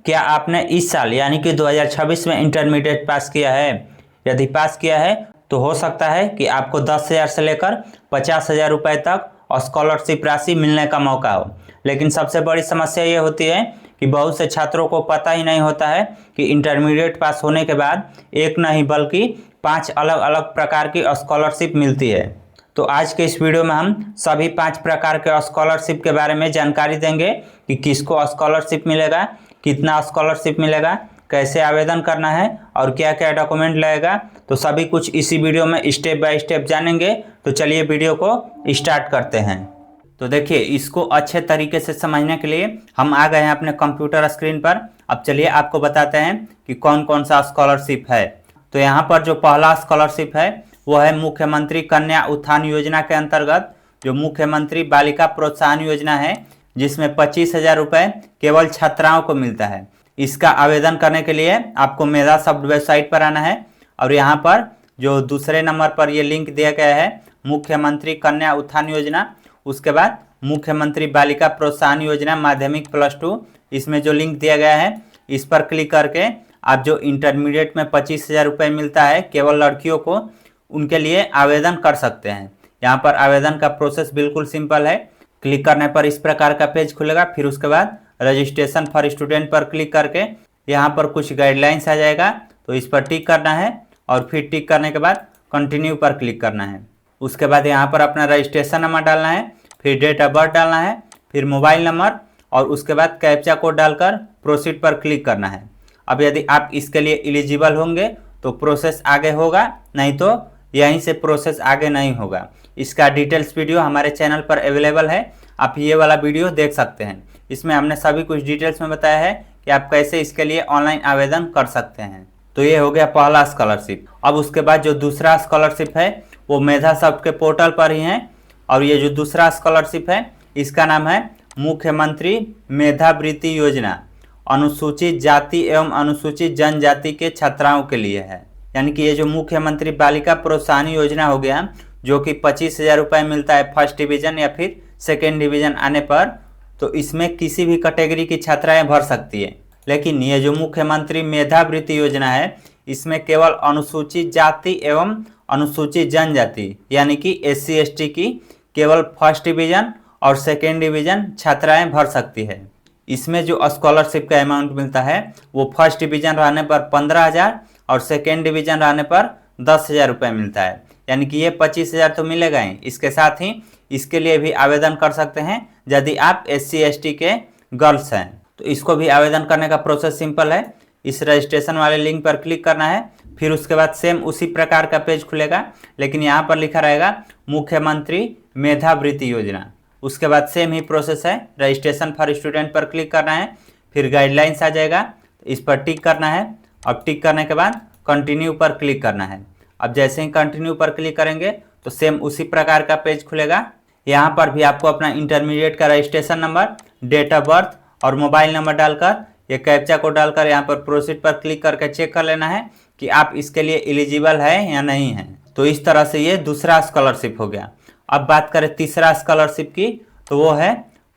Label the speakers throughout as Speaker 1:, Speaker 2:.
Speaker 1: क्या आपने इस साल यानी कि 2026 में इंटरमीडिएट पास किया है? यदि पास किया है तो हो सकता है कि आपको 10,000 से लेकर 50,000 रुपये तक स्कॉलरशिप राशि मिलने का मौका हो। लेकिन सबसे बड़ी समस्या ये होती है कि बहुत से छात्रों को पता ही नहीं होता है कि इंटरमीडिएट पास होने के बाद एक नहीं बल्कि 5 अलग अलग प्रकार की स्कॉलरशिप मिलती है। तो आज के इस वीडियो में हम सभी 5 प्रकार के स्कॉलरशिप के बारे में जानकारी देंगे कि किसको स्कॉलरशिप मिलेगा, कितना स्कॉलरशिप मिलेगा, कैसे आवेदन करना है और क्या क्या डॉक्यूमेंट लगेगा। तो सभी कुछ इसी वीडियो में स्टेप बाय स्टेप जानेंगे। तो चलिए वीडियो को स्टार्ट करते हैं। तो देखिए, इसको अच्छे तरीके से समझने के लिए हम आ गए हैं अपने कंप्यूटर स्क्रीन पर। अब चलिए आपको बताते हैं कि कौन कौन सा स्कॉलरशिप है। तो यहाँ पर जो पहला स्कॉलरशिप है वो है मुख्यमंत्री कन्या उत्थान योजना के अंतर्गत जो मुख्यमंत्री बालिका प्रोत्साहन योजना है, जिसमें 25,000 रुपये केवल छात्राओं को मिलता है। इसका आवेदन करने के लिए आपको मेधा शब्द वेबसाइट पर आना है और यहाँ पर जो दूसरे नंबर पर ये लिंक दिया गया है मुख्यमंत्री कन्या उत्थान योजना, उसके बाद मुख्यमंत्री बालिका प्रोत्साहन योजना माध्यमिक +2, इसमें जो लिंक दिया गया है इस पर क्लिक करके आप जो इंटरमीडिएट में 25,000 रुपये मिलता है केवल लड़कियों को, उनके लिए आवेदन कर सकते हैं। यहाँ पर आवेदन का प्रोसेस बिल्कुल सिंपल है। क्लिक करने पर इस प्रकार का पेज खुलेगा। फिर उसके बाद रजिस्ट्रेशन फॉर स्टूडेंट पर क्लिक करके यहाँ पर कुछ गाइडलाइंस आ जाएगा, तो इस पर टिक करना है और फिर टिक करने के बाद कंटिन्यू पर क्लिक करना है। उसके बाद यहाँ पर अपना रजिस्ट्रेशन नंबर डालना है, फिर डेट ऑफ बर्थ डालना है, फिर मोबाइल नंबर और उसके बाद कैप्चा कोड डालकर प्रोसीड पर क्लिक करना है। अब यदि आप इसके लिए एलिजिबल होंगे तो प्रोसेस आगे होगा, नहीं तो यहीं से प्रोसेस आगे नहीं होगा। इसका डिटेल्स वीडियो हमारे चैनल पर अवेलेबल है, आप ये वाला वीडियो देख सकते हैं। इसमें हमने सभी कुछ डिटेल्स में बताया है कि आप कैसे इसके लिए ऑनलाइन आवेदन कर सकते हैं। तो ये हो गया पहला स्कॉलरशिप। अब उसके बाद जो दूसरा स्कॉलरशिप है वो मेधा शब्द के पोर्टल पर ही है और ये जो दूसरा स्कॉलरशिप है इसका नाम है मुख्यमंत्री मेधावृत्ति योजना, अनुसूचित जाति एवं अनुसूचित जनजाति के छात्राओं के लिए है। यानी कि ये जो मुख्यमंत्री बालिका प्रोत्साहन योजना हो गया, जो कि 25,000 रुपये मिलता है फर्स्ट डिवीजन या फिर सेकेंड डिवीजन आने पर, तो इसमें किसी भी कैटेगरी की छात्राएं भर सकती है। लेकिन ये जो मुख्यमंत्री मेधावृत्ति योजना है इसमें केवल अनुसूचित जाति एवं अनुसूचित जनजाति यानी कि SC ST की केवल फर्स्ट डिवीजन और सेकेंड डिवीजन छात्राएं भर सकती है। इसमें जो स्कॉलरशिप का अमाउंट मिलता है वो फर्स्ट डिवीजन रहने पर 15,000 और सेकेंड डिवीजन रहने पर 10,000 रुपये मिलता है। यानी कि ये 25,000 तो मिलेगा ही, इसके साथ ही इसके लिए भी आवेदन कर सकते हैं यदि आप SC ST के गर्ल्स हैं। तो इसको भी आवेदन करने का प्रोसेस सिंपल है। इस रजिस्ट्रेशन वाले लिंक पर क्लिक करना है, फिर उसके बाद सेम उसी प्रकार का पेज खुलेगा, लेकिन यहाँ पर लिखा रहेगा मुख्यमंत्री मेधावृत्ति योजना। उसके बाद सेम ही प्रोसेस है, रजिस्ट्रेशन फॉर स्टूडेंट पर क्लिक करना है, फिर गाइडलाइंस आ जाएगा, इस पर टिक करना है और टिक करने के बाद कंटिन्यू पर क्लिक करना है। अब जैसे ही कंटिन्यू पर क्लिक करेंगे तो सेम उसी प्रकार का पेज खुलेगा। यहाँ पर भी आपको अपना इंटरमीडिएट का registration number, date of birth और मोबाइल नंबर डालकर ये कैप्चा को डालकर यहाँ पर प्रोसीड पर क्लिक करके चेक कर लेना है कि आप इसके लिए एलिजिबल है या नहीं है। तो इस तरह से ये दूसरा स्कॉलरशिप हो गया। अब बात करें तीसरा स्कॉलरशिप की, तो वो है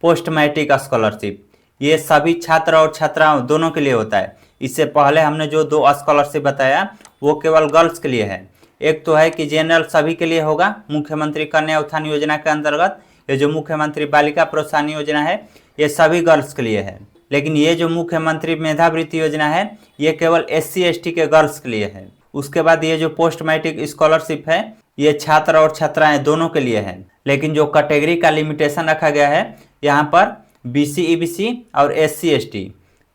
Speaker 1: पोस्ट मैट्रिक स्कॉलरशिप। ये सभी छात्र और छात्राओं दोनों के लिए होता है। इससे पहले हमने जो 2 स्कॉलरशिप बताया वो केवल गर्ल्स के लिए है। एक तो है कि जनरल सभी के लिए होगा मुख्यमंत्री कन्या उत्थान योजना के अंतर्गत। ये जो मुख्यमंत्री बालिका प्रोत्साहन योजना है ये सभी गर्ल्स के लिए है। लेकिन ये जो मुख्यमंत्री मेधावृत्ति योजना है ये केवल SC ST के गर्ल्स के लिए है। उसके बाद ये जो पोस्ट मैट्रिक स्कॉलरशिप है ये छात्र और छात्राएं दोनों के लिए है। लेकिन जो कैटेगरी का लिमिटेशन रखा गया है यहाँ पर BC EBC और SC ST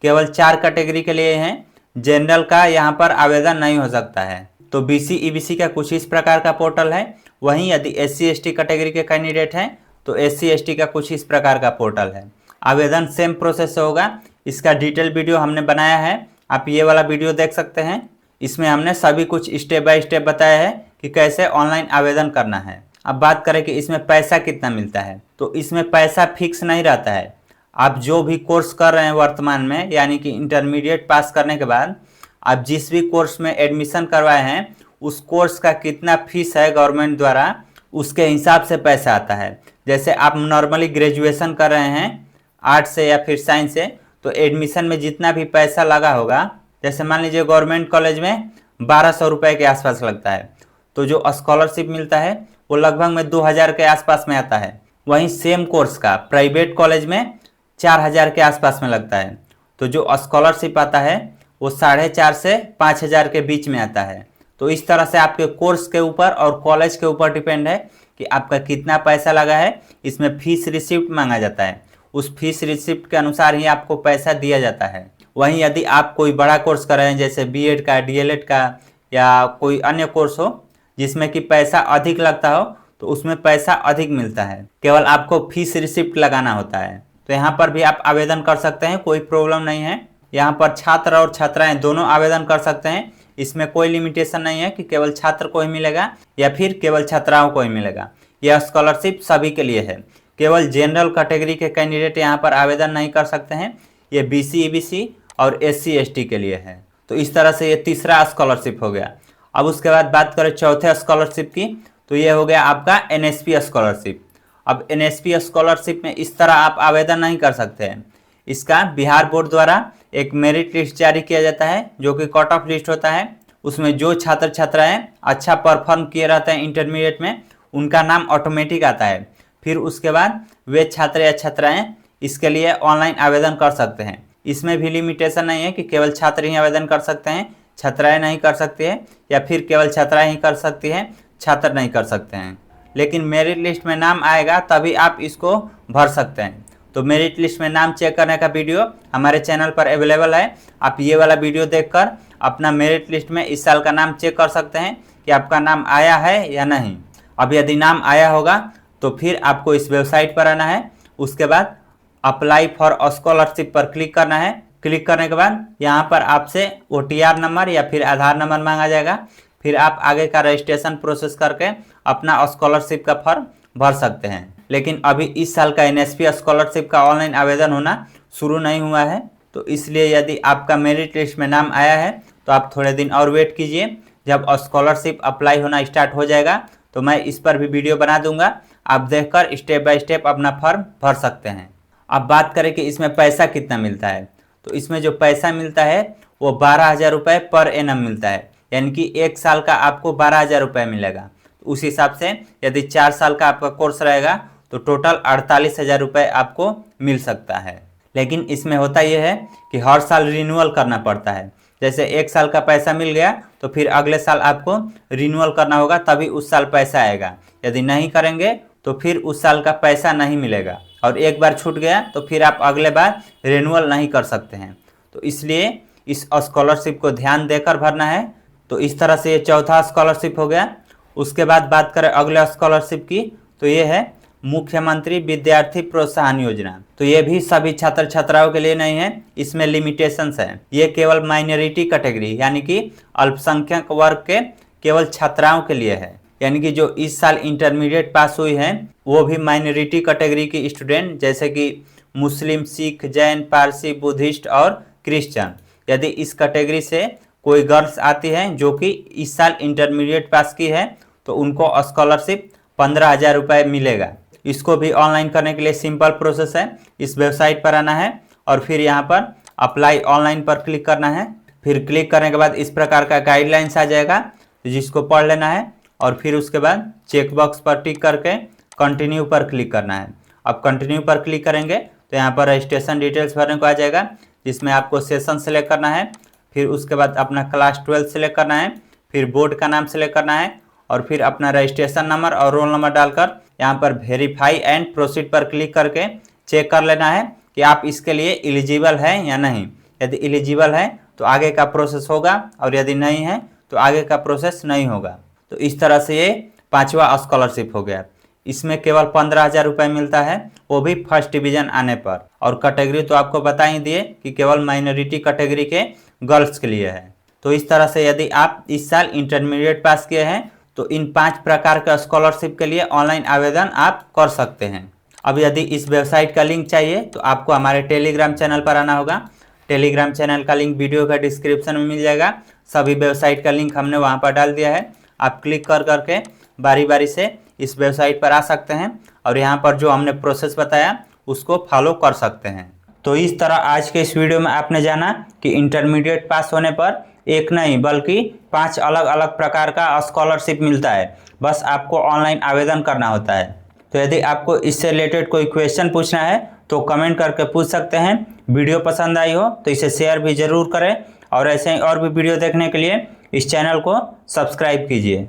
Speaker 1: केवल 4 कैटेगरी के लिए हैं। जनरल का यहाँ पर आवेदन नहीं हो सकता है। तो BC EBC का कुछ इस प्रकार का पोर्टल है, वहीं यदि SC ST कैटेगरी के कैंडिडेट हैं तो SC ST का कुछ इस प्रकार का पोर्टल है। आवेदन सेम प्रोसेस से होगा। इसका डिटेल वीडियो हमने बनाया है, आप ये वाला वीडियो देख सकते हैं। इसमें हमने सभी कुछ स्टेप बाय स्टेप बताया है कि कैसे ऑनलाइन आवेदन करना है। अब बात करें कि इसमें पैसा कितना मिलता है, तो इसमें पैसा फिक्स नहीं रहता है। आप जो भी कोर्स कर रहे हैं वर्तमान में, यानी कि इंटरमीडिएट पास करने के बाद आप जिस भी कोर्स में एडमिशन करवाए हैं उस कोर्स का कितना फीस है गवर्नमेंट द्वारा, उसके हिसाब से पैसा आता है। जैसे आप नॉर्मली ग्रेजुएशन कर रहे हैं आर्ट्स से या फिर साइंस से, तो एडमिशन में जितना भी पैसा लगा होगा, जैसे मान लीजिए गवर्नमेंट कॉलेज में 1200 रुपये के आसपास लगता है, तो जो स्कॉलरशिप मिलता है वो लगभग में 2000 के आसपास में आता है। वहीं सेम कोर्स का प्राइवेट कॉलेज में 4000 के आसपास में लगता है। तो जो स्कॉलरशिप आता है वो 4,500 से 5,000 के बीच में आता है। तो इस तरह से आपके कोर्स के ऊपर और कॉलेज के ऊपर डिपेंड है कि आपका कितना पैसा लगा है। इसमें फीस रिसिप्ट मांगा जाता है, उस फीस रिसिप्ट के अनुसार ही आपको पैसा दिया जाता है। वहीं यदि आप कोई बड़ा कोर्स कर रहे हैं, जैसे बीएड का, डीएलएड का या कोई अन्य कोर्स हो जिसमें कि पैसा अधिक लगता हो, तो उसमें पैसा अधिक मिलता है, केवल आपको फीस रिसिप्ट लगाना होता है। तो यहाँ पर भी आप आवेदन कर सकते हैं, कोई प्रॉब्लम नहीं है। यहाँ पर छात्र और छात्राएं दोनों आवेदन कर सकते हैं, इसमें कोई लिमिटेशन नहीं है कि केवल छात्र को ही मिलेगा या फिर केवल छात्राओं को ही मिलेगा। यह स्कॉलरशिप सभी के लिए है, केवल जनरल कैटेगरी के कैंडिडेट यहाँ पर आवेदन नहीं कर सकते हैं। ये बीसी, ईबीसी और एससी, एसटी के लिए है। तो इस तरह से ये तीसरा स्कॉलरशिप हो गया। अब उसके बाद बात करें चौथे स्कॉलरशिप की, तो ये हो गया आपका एनएसपी स्कॉलरशिप। अब एनएसपी स्कॉलरशिप में इस तरह आप आवेदन नहीं कर सकते हैं। इसका बिहार बोर्ड द्वारा एक मेरिट लिस्ट जारी किया जाता है, जो कि कट ऑफ लिस्ट होता है। उसमें जो छात्र छात्राएं अच्छा परफॉर्म किए रहते हैं इंटरमीडिएट में, उनका नाम ऑटोमेटिक आता है। फिर उसके बाद वे छात्र या छात्राएं इसके लिए ऑनलाइन आवेदन कर सकते हैं। इसमें भी लिमिटेशन नहीं है कि केवल छात्र ही आवेदन कर सकते हैं, छात्राएं नहीं कर सकती है, या फिर केवल छात्राएं ही कर सकती हैं, छात्र नहीं कर सकते हैं। लेकिन मेरिट लिस्ट में नाम आएगा तभी आप इसको भर सकते हैं। तो मेरिट लिस्ट में नाम चेक करने का वीडियो हमारे चैनल पर अवेलेबल है। आप ये वाला वीडियो देखकर अपना मेरिट लिस्ट में इस साल का नाम चेक कर सकते हैं कि आपका नाम आया है या नहीं। अब यदि नाम आया होगा तो फिर आपको इस वेबसाइट पर आना है। उसके बाद अप्लाई फॉर स्कॉलरशिप पर क्लिक करना है। क्लिक करने के बाद यहाँ पर आपसे OTR नंबर या फिर आधार नंबर मांगा जाएगा। फिर आप आगे का रजिस्ट्रेशन प्रोसेस करके अपना स्कॉलरशिप का फॉर्म भर सकते हैं। लेकिन अभी इस साल का एनएसपी स्कॉलरशिप का ऑनलाइन आवेदन होना शुरू नहीं हुआ है, तो इसलिए यदि आपका मेरिट लिस्ट में नाम आया है तो आप थोड़े दिन और वेट कीजिए। जब स्कॉलरशिप अप्लाई होना स्टार्ट हो जाएगा तो मैं इस पर भी वीडियो बना दूंगा, आप देखकर स्टेप बाय स्टेप अपना फॉर्म भर सकते हैं। अब बात करें कि इसमें पैसा कितना मिलता है, तो इसमें जो पैसा मिलता है वो 12,000 रुपये पर एनम मिलता है, यानी कि एक साल का आपको 12,000 रुपये मिलेगा। उस हिसाब से यदि 4 साल का आपका कोर्स रहेगा तो टोटल 48,000 रुपये आपको मिल सकता है। लेकिन इसमें होता यह है कि हर साल रिन्यूअल करना पड़ता है। जैसे एक साल का पैसा मिल गया तो फिर अगले साल आपको रिन्यूअल करना होगा, तभी उस साल पैसा आएगा। यदि नहीं करेंगे तो फिर उस साल का पैसा नहीं मिलेगा, और एक बार छूट गया तो फिर आप अगले बार रिन्यूअल नहीं कर सकते हैं। तो इसलिए इस स्कॉलरशिप को ध्यान देकर भरना है। तो इस तरह से ये चौथा स्कॉलरशिप हो गया। उसके बाद बात करें अगले स्कॉलरशिप की, तो ये है मुख्यमंत्री विद्यार्थी प्रोत्साहन योजना। तो ये भी सभी छात्र छात्राओं के लिए नहीं है, इसमें लिमिटेशंस है। ये केवल माइनॉरिटी कैटेगरी यानी कि अल्पसंख्यक वर्ग के केवल छात्राओं के लिए है। यानी कि जो इस साल इंटरमीडिएट पास हुई हैं वो भी माइनॉरिटी कैटेगरी की स्टूडेंट, जैसे कि मुस्लिम, सिख, जैन, पारसी, बुद्धिस्ट और क्रिश्चियन। यदि इस कैटेगरी से कोई गर्ल्स आती हैं जो कि इस साल इंटरमीडिएट पास की है तो उनको स्कॉलरशिप 15,000 रुपये मिलेगा। इसको भी ऑनलाइन करने के लिए सिंपल प्रोसेस है। इस वेबसाइट पर आना है और फिर यहाँ पर अप्लाई ऑनलाइन पर क्लिक करना है। फिर क्लिक करने के बाद इस प्रकार का गाइडलाइंस आ जाएगा जिसको पढ़ लेना है, और फिर उसके बाद चेकबॉक्स पर टिक करके कंटिन्यू पर क्लिक करना है। अब कंटिन्यू पर क्लिक करेंगे तो यहाँ पर रजिस्ट्रेशन डिटेल्स भरने को आ जाएगा, जिसमें आपको सेशन सेलेक्ट करना है। फिर उसके बाद अपना क्लास 12 सेलेक्ट करना है, फिर बोर्ड का नाम सेलेक्ट करना है, और फिर अपना रजिस्ट्रेशन नंबर और रोल नंबर डालकर यहाँ पर वेरीफाई एंड प्रोसीड पर क्लिक करके चेक कर लेना है कि आप इसके लिए एलिजिबल हैं या नहीं। यदि एलिजिबल है तो आगे का प्रोसेस होगा, और यदि नहीं है तो आगे का प्रोसेस नहीं होगा। तो इस तरह से ये पांचवा स्कॉलरशिप हो गया। इसमें केवल 15,000 रुपये मिलता है, वो भी फर्स्ट डिवीजन आने पर। और कैटेगरी तो आपको बता ही दिए कि केवल माइनॉरिटी कैटेगरी के गर्ल्स के लिए है। तो इस तरह से यदि आप इस साल इंटरमीडिएट पास किए हैं तो इन 5 प्रकार के स्कॉलरशिप के लिए ऑनलाइन आवेदन आप कर सकते हैं। अब यदि इस वेबसाइट का लिंक चाहिए तो आपको हमारे टेलीग्राम चैनल पर आना होगा। टेलीग्राम चैनल का लिंक वीडियो का डिस्क्रिप्शन में मिल जाएगा। सभी वेबसाइट का लिंक हमने वहाँ पर डाल दिया है। आप क्लिक कर करके बारी बारी से इस वेबसाइट पर आ सकते हैं और यहाँ पर जो हमने प्रोसेस बताया उसको फॉलो कर सकते हैं। तो इस तरह आज के इस वीडियो में आपने जाना कि इंटरमीडिएट पास होने पर एक नहीं बल्कि 5 अलग अलग प्रकार का स्कॉलरशिप मिलता है। बस आपको ऑनलाइन आवेदन करना होता है। तो यदि आपको इससे रिलेटेड कोई क्वेश्चन पूछना है तो कमेंट करके पूछ सकते हैं। वीडियो पसंद आई हो तो इसे शेयर भी ज़रूर करें और ऐसे ही और भी वीडियो देखने के लिए इस चैनल को सब्सक्राइब कीजिए।